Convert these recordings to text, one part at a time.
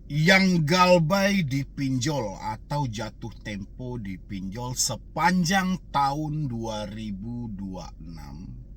Yang galbay dipinjol atau jatuh tempo dipinjol sepanjang tahun 2026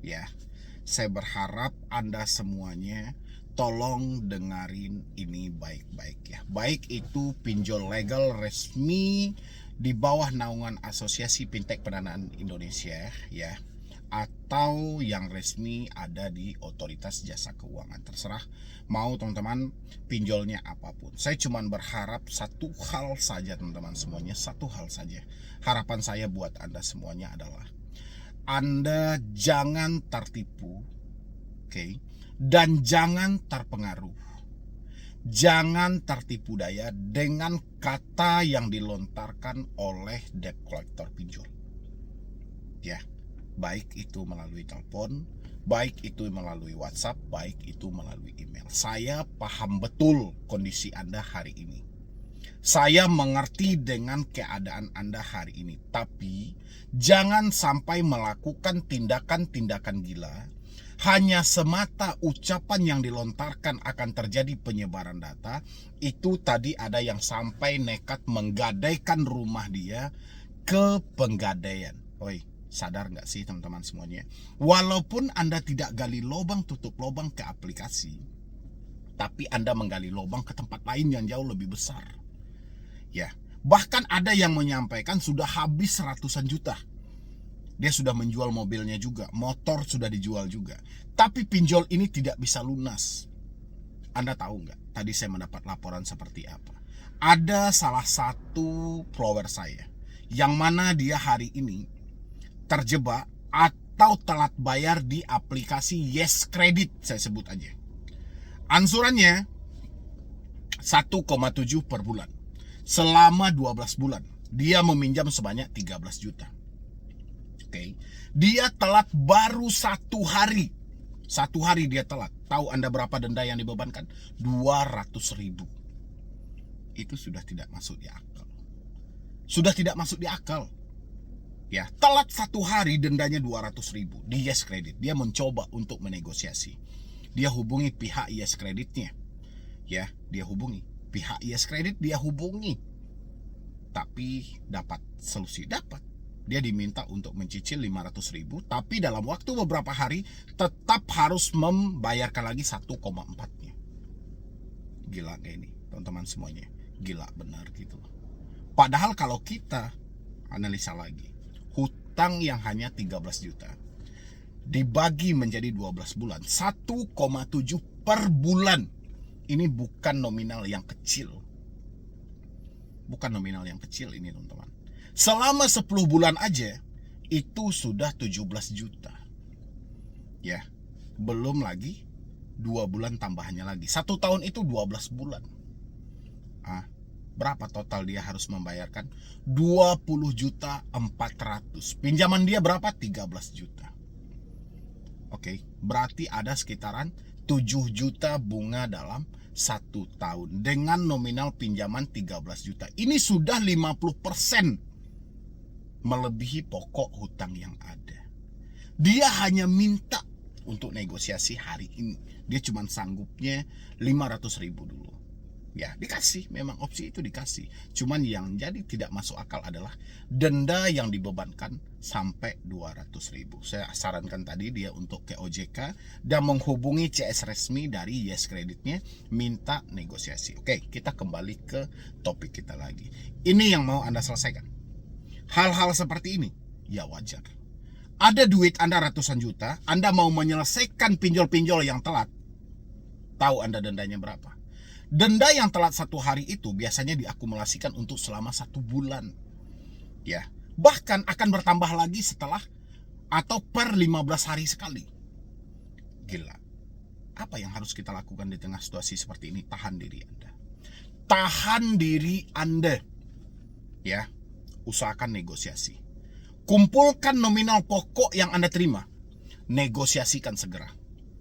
ya. Saya berharap Anda semuanya tolong dengerin ini baik-baik ya. Baik itu pinjol legal resmi di bawah naungan Asosiasi Fintech Pendanaan Indonesia ya, atau yang resmi ada di Otoritas Jasa Keuangan. Terserah mau teman-teman pinjolnya apapun. Saya cuma berharap satu hal saja teman-teman semuanya, satu hal saja. Harapan saya buat Anda semuanya adalah Anda jangan tertipu, oke? Dan jangan terpengaruh. Jangan tertipu daya dengan kata yang dilontarkan oleh debt collector pinjol. Ya, baik itu melalui telepon, baik itu melalui WhatsApp, baik itu melalui email. Saya paham betul kondisi Anda hari ini. Saya mengerti dengan keadaan Anda hari ini. Tapi jangan sampai melakukan tindakan-tindakan gila hanya semata ucapan yang dilontarkan akan terjadi penyebaran data. Itu tadi ada yang sampai nekat menggadaikan rumah dia ke penggadaian. Oi, sadar nggak sih teman-teman semuanya? Walaupun Anda tidak gali lubang tutup lubang ke aplikasi, tapi Anda menggali lubang ke tempat lain yang jauh lebih besar. Ya, bahkan ada yang menyampaikan sudah habis ratusan juta. Dia sudah menjual mobilnya juga, motor sudah dijual juga. Tapi pinjol ini tidak bisa lunas. Anda tahu nggak? Tadi saya mendapat laporan seperti apa. Ada salah satu follower saya, yang mana dia hari ini terjebak atau telat bayar di aplikasi Yes Credit, saya sebut aja. Angsurannya 1,7 per bulan. Selama 12 bulan, dia meminjam sebanyak 13 juta. Oke. Dia telat baru 1 hari. 1 hari dia telat. Tahu Anda berapa denda yang dibebankan? 200.000. Itu sudah tidak masuk di akal. Sudah tidak masuk di akal. Ya, telat 1 hari dendanya 200.000 di Yes Credit. Dia mencoba untuk menegosiasi. Dia hubungi pihak Yes Creditnya. Ya, dia hubungi pihak Yes Credit, dia hubungi. Tapi dapat solusi, dapat. Dia diminta untuk mencicil 500.000, tapi dalam waktu beberapa hari tetap harus membayarkan lagi 1,4-nya. Gila kayak ini, teman-teman semuanya. Gila benar gitu loh. Padahal kalau kita analisa lagi, hutang yang hanya 13 juta dibagi menjadi 12 bulan, 1,7 per bulan. Ini bukan nominal yang kecil. Bukan nominal yang kecil ini teman-teman. Selama 10 bulan aja itu sudah 17 juta. Ya, belum lagi 2 bulan tambahannya lagi. 1 tahun itu 12 bulan. Berapa total dia harus membayarkan? 20 juta 400. Pinjaman dia berapa? 13 juta. Oke, berarti ada sekitaran 7 juta bunga dalam 1 tahun dengan nominal pinjaman 13 juta. Ini sudah 50% melebihi pokok hutang yang ada. Dia hanya minta untuk negosiasi hari ini. Dia cuma sanggupnya 500.000 dulu. Ya, dikasih, memang opsi itu dikasih. Cuman yang jadi tidak masuk akal adalah denda yang dibebankan sampai 200.000. Saya sarankan tadi dia untuk ke OJK dan menghubungi CS resmi dari Yes Creditnya, minta negosiasi. Oke, kita kembali ke topik kita lagi. Ini yang mau Anda selesaikan. Hal-hal seperti ini, ya wajar. Ada duit Anda ratusan juta, Anda mau menyelesaikan pinjol-pinjol yang telat. Tahu Anda dendanya berapa? Denda yang telat 1 hari itu biasanya diakumulasikan untuk selama 1 bulan. Ya, bahkan akan bertambah lagi setelah atau per 15 hari sekali. Gila. Apa yang harus kita lakukan di tengah situasi seperti ini? Tahan diri Anda. Tahan diri Anda. Ya. Usahakan negosiasi. Kumpulkan nominal pokok yang Anda terima. Negosiasikan segera.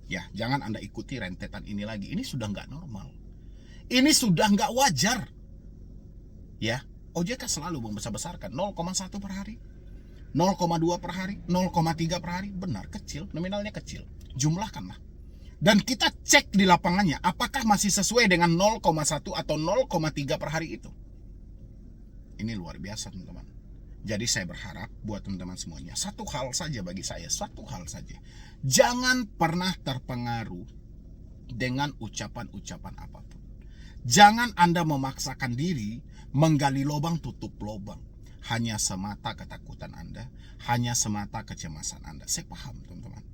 Ya, jangan Anda ikuti rentetan ini lagi. Ini sudah nggak normal. Ini sudah nggak wajar. Ya, OJK selalu membesar-besarkan 0,1 per hari, 0,2 per hari, 0,3 per hari. Benar, kecil, nominalnya kecil. Jumlahkanlah. Dan kita cek di lapangannya, apakah masih sesuai dengan 0,1 atau 0,3 per hari itu. Ini luar biasa teman-teman. Jadi saya berharap buat teman-teman semuanya, satu hal saja bagi saya, satu hal saja. Jangan pernah terpengaruh dengan ucapan-ucapan apapun. Jangan Anda memaksakan diri menggali lubang tutup lubang. Hanya semata ketakutan Anda, hanya semata kecemasan Anda. Saya paham teman-teman.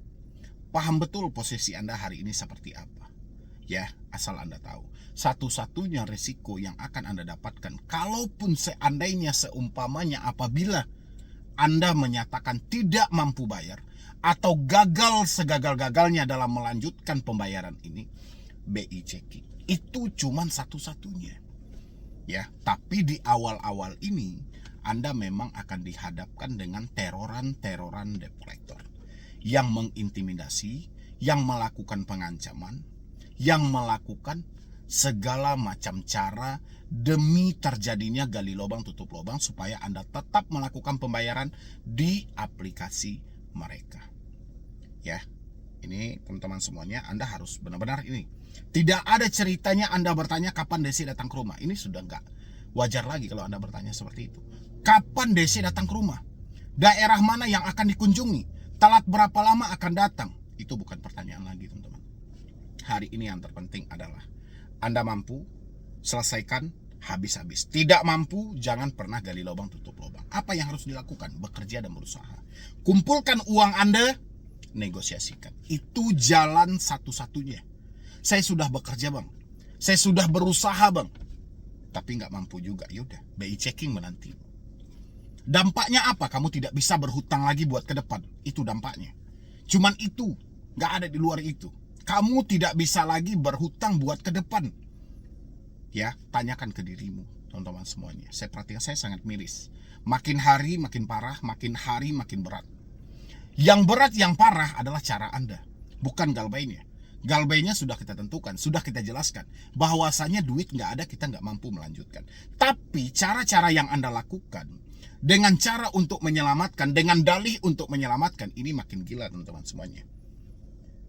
Paham betul posisi Anda hari ini seperti apa. Ya, asal Anda tahu, satu-satunya resiko yang akan Anda dapatkan, kalaupun seandainya seumpamanya apabila Anda menyatakan tidak mampu bayar, atau gagal segagal-gagalnya dalam melanjutkan pembayaran ini, BI checking. Itu cuman satu-satunya. Ya, tapi di awal-awal ini, Anda memang akan dihadapkan dengan teroran debt collector yang mengintimidasi, yang melakukan pengancaman, yang melakukan segala macam cara demi terjadinya gali lubang tutup lubang supaya Anda tetap melakukan pembayaran di aplikasi mereka. Ya, ini teman-teman semuanya, Anda harus benar-benar ini. Tidak ada ceritanya Anda bertanya kapan Desi datang ke rumah. Ini sudah enggak wajar lagi kalau Anda bertanya seperti itu. Kapan Desi datang ke rumah? Daerah mana yang akan dikunjungi? Telat berapa lama akan datang? Itu bukan pertanyaan lagi teman-teman. Hari ini yang terpenting adalah Anda mampu, selesaikan habis-habis. Tidak mampu, jangan pernah gali lubang tutup lubang. Apa yang harus dilakukan? Bekerja dan berusaha. Kumpulkan uang Anda, negosiasikan. Itu jalan satu-satunya. Saya sudah bekerja bang, saya sudah berusaha bang, tapi nggak mampu juga. Yaudah, BI checking menanti. Dampaknya apa? Kamu tidak bisa berhutang lagi buat ke depan. Itu dampaknya. Cuman itu, nggak ada di luar itu. Kamu tidak bisa lagi berhutang buat ke depan. Ya, tanyakan ke dirimu, teman-teman semuanya. Saya perhatikan, saya sangat miris. Makin hari makin parah, makin hari makin berat. Yang berat, yang parah adalah cara Anda, bukan galbainya. Galbainya sudah kita tentukan, sudah kita jelaskan. Bahwasanya duit nggak ada, kita nggak mampu melanjutkan. Tapi cara-cara yang Anda lakukan, dengan cara untuk menyelamatkan, dengan dalih untuk menyelamatkan, ini makin gila teman-teman semuanya.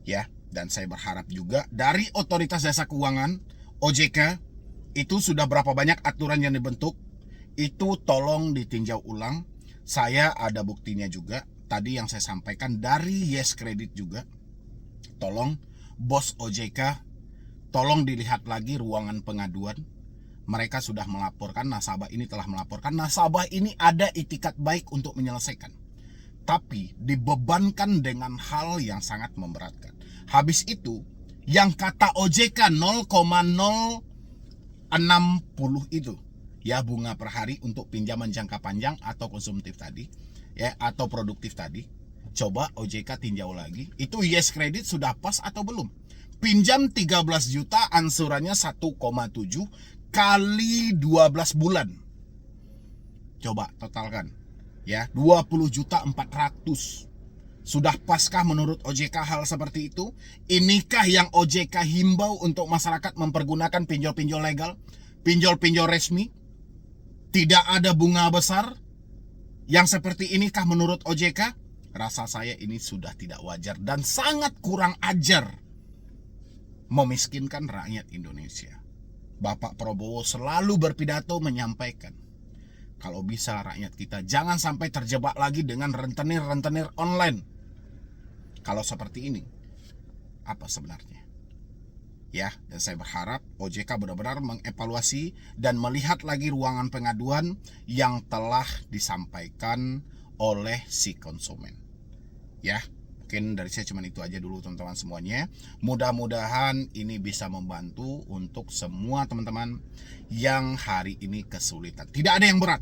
Ya, dan saya berharap juga dari Otoritas Jasa Keuangan, OJK, itu sudah berapa banyak aturan yang dibentuk, itu tolong ditinjau ulang. Saya ada buktinya juga, tadi yang saya sampaikan dari Yes Credit juga. Tolong bos OJK, tolong dilihat lagi ruangan pengaduan. Mereka sudah melaporkan, nasabah ini telah melaporkan, nasabah ini ada itikat baik untuk menyelesaikan. Tapi dibebankan dengan hal yang sangat memberatkan. Habis itu, yang kata OJK 0,060 itu, ya bunga per hari untuk pinjaman jangka panjang atau konsumtif tadi, ya atau produktif tadi. Coba OJK tinjau lagi, itu Yes Credit sudah pas atau belum? Pinjam 13 juta, ansurannya 1,7 kali 12 bulan. Coba totalkan. Ya, 20.400.000. Sudah paskah menurut OJK hal seperti itu? Inikah yang OJK himbau untuk masyarakat mempergunakan pinjol-pinjol legal? Pinjol-pinjol resmi? Tidak ada bunga besar? Yang seperti inikah menurut OJK? Rasa saya ini sudah tidak wajar dan sangat kurang ajar memiskinkan rakyat Indonesia. Bapak Prabowo selalu berpidato menyampaikan, kalau bisa rakyat kita jangan sampai terjebak lagi dengan rentenir-rentenir online. Kalau seperti ini, apa sebenarnya? Ya, dan saya berharap OJK benar-benar mengevaluasi dan melihat lagi ruangan pengaduan yang telah disampaikan oleh si konsumen. Ya, mungkin dari saya cuma itu aja dulu teman-teman semuanya. Mudah-mudahan ini bisa membantu untuk semua teman-teman yang hari ini kesulitan. Tidak ada yang berat,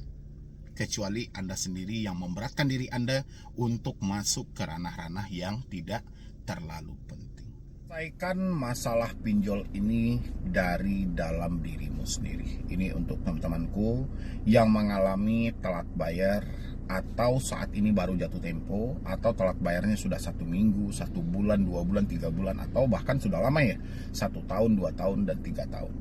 kecuali Anda sendiri yang memberatkan diri Anda untuk masuk ke ranah-ranah yang tidak terlalu penting. Selesaikan masalah pinjol ini dari dalam dirimu sendiri. Ini untuk teman-temanku yang mengalami telat bayar, atau saat ini baru jatuh tempo, atau telat bayarnya sudah 1 minggu, 1 bulan, 2 bulan, 3 bulan, atau bahkan sudah lama ya, 1 tahun, 2 tahun, dan 3 tahun.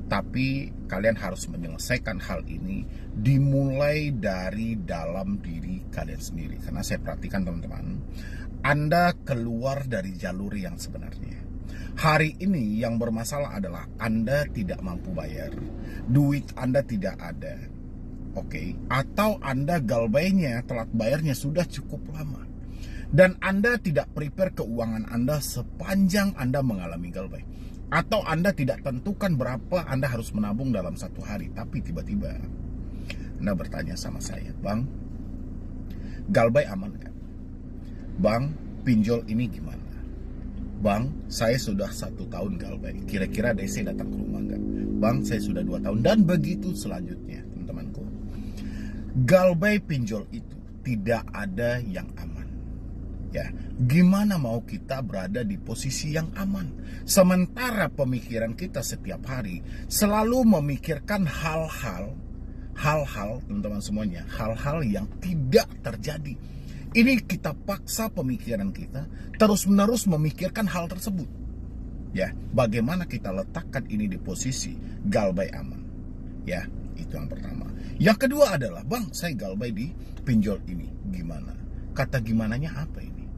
Tapi kalian harus menyelesaikan hal ini dimulai dari dalam diri kalian sendiri. Karena saya perhatikan teman-teman, Anda keluar dari jalur yang sebenarnya. Hari ini yang bermasalah adalah Anda tidak mampu bayar, duit Anda tidak ada, oke? Atau Anda galbainya, telat bayarnya sudah cukup lama. Dan Anda tidak prepare keuangan Anda sepanjang Anda mengalami galbay. Atau Anda tidak tentukan berapa Anda harus menabung dalam satu hari. Tapi tiba-tiba Anda bertanya sama saya, Bang, galbay aman kan? Bang, pinjol ini gimana? Bang, saya sudah 1 tahun galbay. Kira-kira DC datang ke rumah nggak? Bang, saya sudah 2 tahun. Dan begitu selanjutnya, teman-temanku. Galbay pinjol itu tidak ada yang aman. Ya, gimana mau kita berada di posisi yang aman? Sementara pemikiran kita setiap hari selalu memikirkan hal-hal, teman-teman semuanya, hal-hal yang tidak terjadi. Ini kita paksa pemikiran kita terus-menerus memikirkan hal tersebut. Ya, bagaimana kita letakkan ini di posisi galbay aman? Ya, itu yang pertama. Yang kedua adalah, Bang, saya galbay di pinjol ini. Gimana? Kata gimananya apa ini?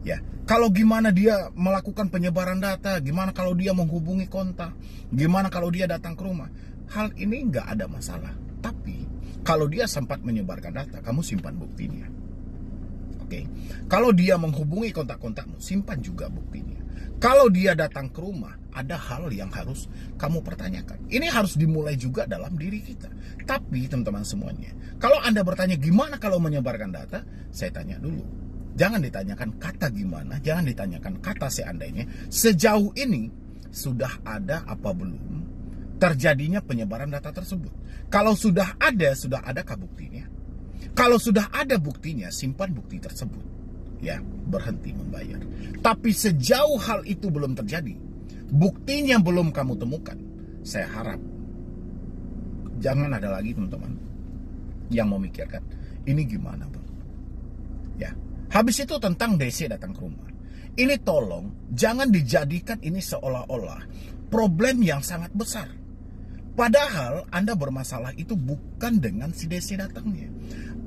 Ya, kalau gimana dia melakukan penyebaran data, gimana kalau dia menghubungi kontak, gimana kalau dia datang ke rumah? Hal ini nggak ada masalah. Tapi, kalau dia sempat menyebarkan data, kamu simpan buktinya. Oke, kalau dia menghubungi kontak-kontakmu, simpan juga buktinya. Kalau dia datang ke rumah, ada hal yang harus kamu pertanyakan. Ini harus dimulai juga dalam diri kita. Tapi teman-teman semuanya, kalau Anda bertanya gimana kalau menyebarkan data, saya tanya dulu. Jangan ditanyakan kata gimana, jangan ditanyakan kata seandainya. Sejauh ini sudah ada apa belum terjadinya penyebaran data tersebut? Kalau sudah adakah buktinya? Kalau sudah ada buktinya, simpan bukti tersebut. Ya, berhenti membayar. Tapi sejauh hal itu belum terjadi, buktinya belum kamu temukan, saya harap jangan ada lagi teman-teman yang memikirkan ini gimana, Bang. Ya, habis itu tentang DC datang ke rumah. Ini tolong jangan dijadikan ini seolah-olah problem yang sangat besar. Padahal Anda bermasalah itu bukan dengan si DC datangnya.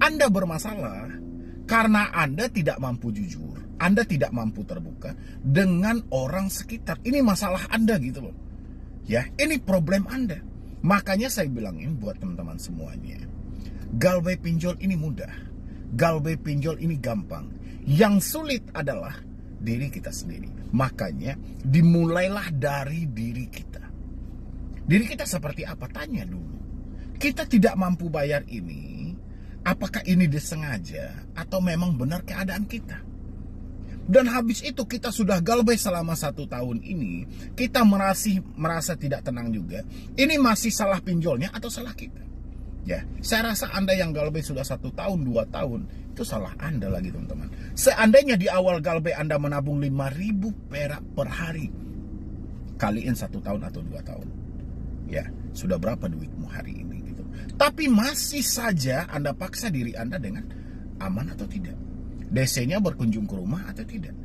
Anda bermasalah karena Anda tidak mampu jujur, Anda tidak mampu terbuka dengan orang sekitar. Ini masalah Anda gitu loh. Ya, ini problem Anda. Makanya saya bilangin buat teman-teman semuanya, galbay pinjol ini mudah. Galbay pinjol ini gampang. Yang sulit adalah diri kita sendiri. Makanya dimulailah dari diri kita. Diri kita seperti apa? Tanya dulu. Kita tidak mampu bayar ini, apakah ini disengaja atau memang benar keadaan kita? Dan habis itu kita sudah galbay selama 1 tahun ini, kita merasa tidak tenang juga. Ini masih salah pinjolnya atau salah kita? Ya, saya rasa Anda yang galbay sudah 1 tahun, 2 tahun, itu salah Anda lagi teman-teman. Seandainya di awal galbay Anda menabung 5.000 perak per hari, kaliin 1 tahun atau 2 tahun. Ya, sudah berapa duitmu hari ini gitu. Tapi masih saja Anda paksa diri Anda dengan aman atau tidak. DC-nya berkunjung ke rumah atau tidak.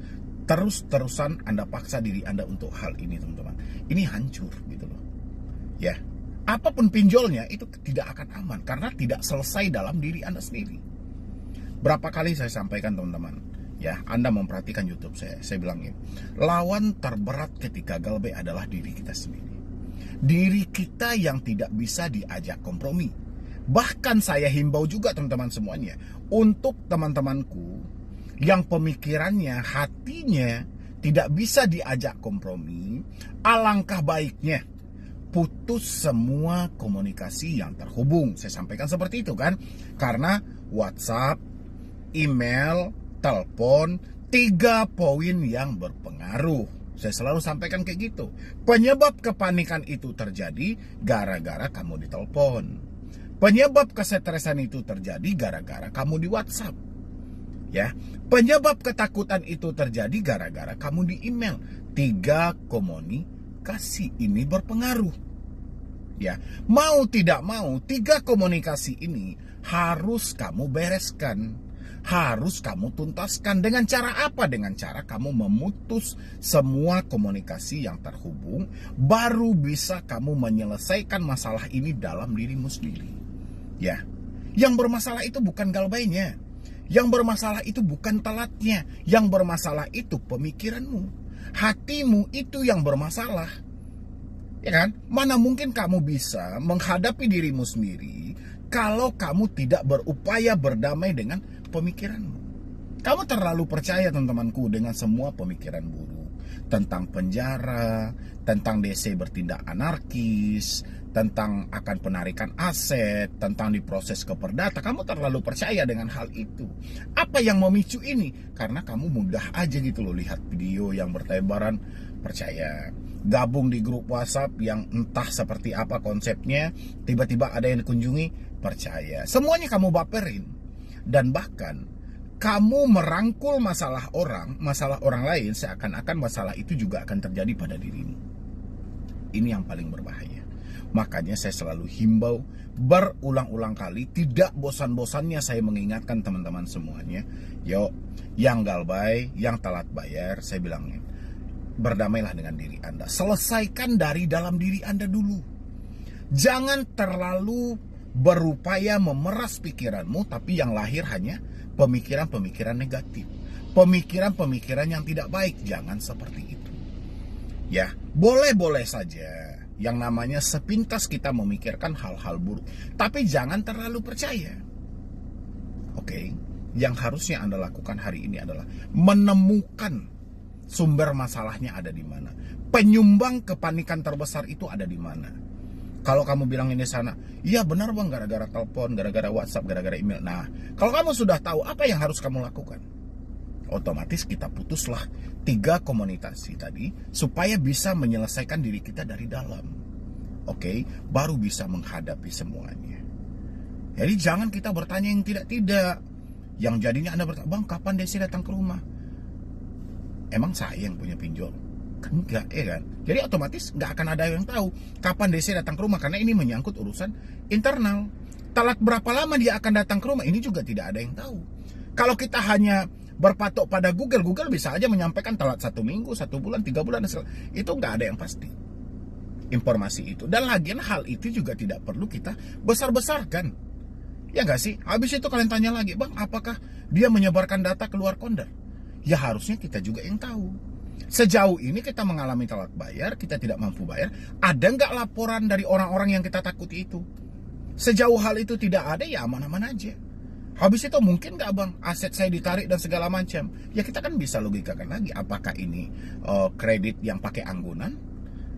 Terus-terusan Anda paksa diri Anda untuk hal ini teman-teman. Ini hancur gitu loh. Ya, apapun pinjolnya itu tidak akan aman karena tidak selesai dalam diri Anda sendiri. Berapa kali saya sampaikan teman-teman, ya, Anda memperhatikan YouTube saya bilangin, lawan terberat ketika galbay adalah diri kita sendiri. Diri kita yang tidak bisa diajak kompromi. Bahkan saya himbau juga teman-teman semuanya, untuk teman-temanku yang pemikirannya, hatinya tidak bisa diajak kompromi, alangkah baiknya putus semua komunikasi yang terhubung. Saya sampaikan seperti itu kan, karena WhatsApp, email, telepon, 3 poin yang berpengaruh. Saya selalu sampaikan kayak gitu. Penyebab kepanikan itu terjadi gara-gara kamu ditelepon. Penyebab kesetresan itu terjadi gara-gara kamu di WhatsApp. Ya, penyebab ketakutan itu terjadi gara-gara kamu di email. 3 komunikasi ini berpengaruh. Ya, mau tidak mau 3 komunikasi ini harus kamu bereskan. Harus kamu tuntaskan. Dengan cara apa? Dengan cara kamu memutus semua komunikasi yang terhubung, baru bisa kamu menyelesaikan masalah ini dalam dirimu sendiri. Ya, yang bermasalah itu bukan galbaynya, yang bermasalah itu bukan telatnya, yang bermasalah itu pemikiranmu. Hatimu itu yang bermasalah. Ya kan? Mana mungkin kamu bisa menghadapi dirimu sendiri kalau kamu tidak berupaya berdamai dengan pemikiranmu. Kamu terlalu percaya, teman-temanku, dengan semua pemikiran buruk tentang penjara, tentang DC bertindak anarkis, tentang akan penarikan aset, tentang diproses ke perdata. Kamu terlalu percaya dengan hal itu. Apa yang memicu ini? Karena kamu mudah aja gitu loh lihat video yang bertebaran, percaya. Gabung di grup WhatsApp yang entah seperti apa konsepnya, tiba-tiba ada yang dikunjungi, percaya. Semuanya kamu baperin. Dan bahkan kamu merangkul masalah orang lain, seakan-akan masalah itu juga akan terjadi pada dirimu. Ini yang paling berbahaya. Makanya saya selalu himbau berulang-ulang kali, tidak bosan-bosannya saya mengingatkan teman-teman semuanya, yuk, yang galbay, yang telat bayar, saya bilangin, berdamailah dengan diri Anda. Selesaikan dari dalam diri Anda dulu. Jangan terlalu berupaya memeras pikiranmu, tapi yang lahir hanya pemikiran-pemikiran negatif, pemikiran-pemikiran yang tidak baik. Jangan seperti itu. Ya, boleh-boleh saja yang namanya sepintas kita memikirkan hal-hal buruk, tapi jangan terlalu percaya. Oke, yang harusnya Anda lakukan hari ini adalah menemukan sumber masalahnya ada di mana. Penyumbang kepanikan terbesar itu ada di mana. Kalau kamu bilang ini sana, iya benar bang, gara-gara telepon, gara-gara WhatsApp, gara-gara email. Nah, kalau kamu sudah tahu apa yang harus kamu lakukan, otomatis kita putuslah 3 komunikasi tadi supaya bisa menyelesaikan diri kita dari dalam. Oke, baru bisa menghadapi semuanya. Jadi jangan kita bertanya yang tidak-tidak. Yang jadinya Anda bertanya, bang kapan Desi datang ke rumah? Emang saya yang punya pinjol? Kan enggak, ya kan? Jadi otomatis nggak akan ada yang tahu kapan DC datang ke rumah, karena ini menyangkut urusan internal. Telat berapa lama dia akan datang ke rumah, ini juga tidak ada yang tahu. Kalau kita hanya berpatok pada Google bisa aja menyampaikan telat 1 minggu, 1 bulan, 3 bulan, itu nggak ada yang pasti informasi itu. Dan lagian hal itu juga tidak perlu kita besar-besarkan. Ya nggak sih? Habis itu kalian tanya lagi, bang apakah dia menyebarkan data keluar kondar? Ya harusnya kita juga yang tahu. Sejauh ini kita mengalami telat bayar, kita tidak mampu bayar, ada nggak laporan dari orang-orang yang kita takuti itu? Sejauh hal itu tidak ada, ya aman-aman aja. Habis itu mungkin nggak bang, aset saya ditarik dan segala macam. Ya kita kan bisa logikakan lagi, apakah ini kredit yang pakai anggunan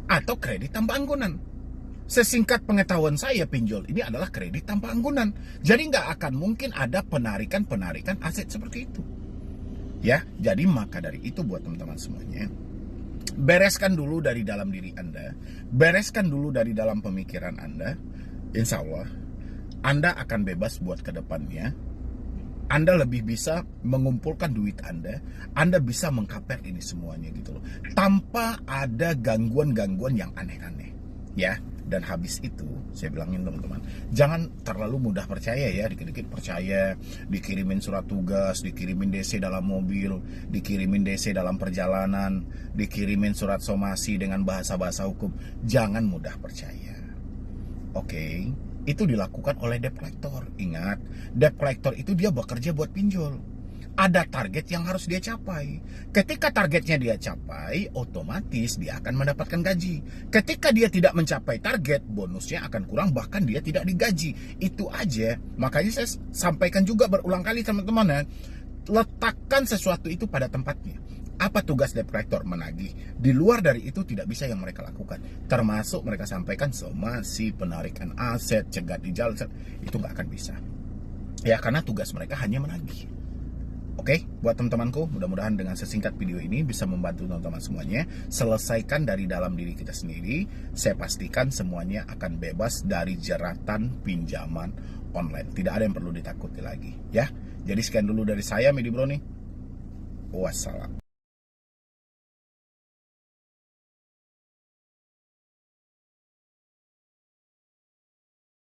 atau kredit tanpa anggunan. Sesingkat pengetahuan saya, pinjol ini adalah kredit tanpa anggunan. Jadi nggak akan mungkin ada penarikan aset seperti itu. Ya, jadi maka dari itu buat teman-teman semuanya, bereskan dulu dari dalam diri Anda, bereskan dulu dari dalam pemikiran Anda. Insya Allah Anda akan bebas buat ke depannya. Anda lebih bisa mengumpulkan duit Anda bisa mengkaper ini semuanya gitu loh, tanpa ada gangguan-gangguan yang aneh-aneh. Ya, dan habis itu saya bilangin teman-teman, jangan terlalu mudah percaya ya, dikit-dikit percaya, dikirimin surat tugas, dikirimin DC dalam mobil, dikirimin DC dalam perjalanan, dikirimin surat somasi dengan bahasa-bahasa hukum. Jangan mudah percaya. Oke, itu dilakukan oleh debt collector. Ingat, debt collector itu dia bekerja buat pinjol. Ada target yang harus dia capai. Ketika targetnya dia capai, otomatis dia akan mendapatkan gaji. Ketika dia tidak mencapai target, bonusnya akan kurang, bahkan dia tidak digaji. Itu aja. Makanya saya sampaikan juga berulang kali teman-teman ya, letakkan sesuatu itu pada tempatnya. Apa tugas debt collector? Menagih. Di luar dari itu tidak bisa yang mereka lakukan. Termasuk mereka sampaikan somasi, penarikan aset, cegat di jalan, itu nggak akan bisa. Ya, karena tugas mereka hanya menagih. Oke, buat teman-temanku, mudah-mudahan dengan sesingkat video ini bisa membantu teman-teman semuanya. Selesaikan dari dalam diri kita sendiri. Saya pastikan semuanya akan bebas dari jeratan pinjaman online. Tidak ada yang perlu ditakuti lagi, ya. Jadi sekian dulu dari saya, Medi Bro nih. Wassalam.